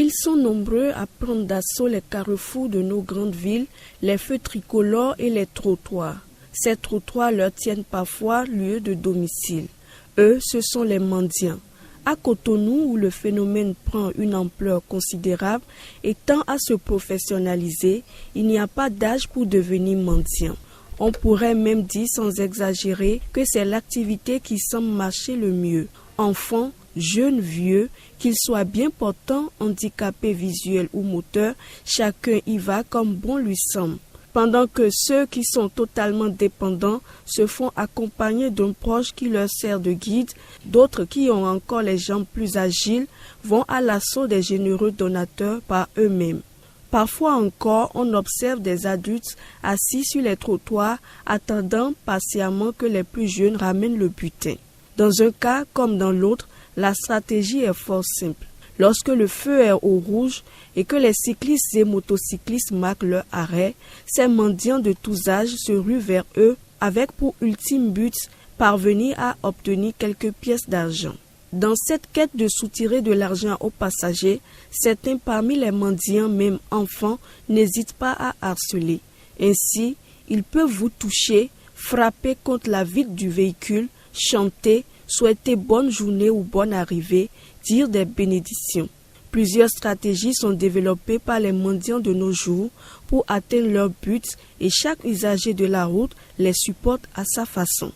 Ils sont nombreux à prendre d'assaut les carrefours de nos grandes villes, les feux tricolores et les trottoirs. Ces trottoirs leur tiennent parfois lieu de domicile. Eux, ce sont les mendiants. À Cotonou, où le phénomène prend une ampleur considérable et tend à se professionnaliser, il n'y a pas d'âge pour devenir mendiant. On pourrait même dire sans exagérer que c'est l'activité qui semble marcher le mieux. Enfants, jeunes, vieux, qu'ils soient bien portants, handicapés visuels ou moteurs, chacun y va comme bon lui semble. Pendant que ceux qui sont totalement dépendants se font accompagner d'un proche qui leur sert de guide, d'autres qui ont encore les jambes plus agiles vont à l'assaut des généreux donateurs par eux-mêmes. Parfois encore, on observe des adultes assis sur les trottoirs attendant patiemment que les plus jeunes ramènent le butin. Dans un cas comme dans l'autre, la stratégie est fort simple. Lorsque le feu est au rouge et que les cyclistes et motocyclistes marquent leur arrêt, ces mendiants de tous âges se ruent vers eux avec pour ultime but parvenir à obtenir quelques pièces d'argent. Dans cette quête de soutirer de l'argent aux passagers, certains parmi les mendiants, même enfants, n'hésitent pas à harceler. Ainsi, ils peuvent vous toucher, frapper contre la vitre du véhicule, chanter, souhaiter bonne journée ou bonne arrivée, dire des bénédictions. Plusieurs stratégies sont développées par les mendiants de nos jours pour atteindre leur but et chaque usager de la route les supporte à sa façon.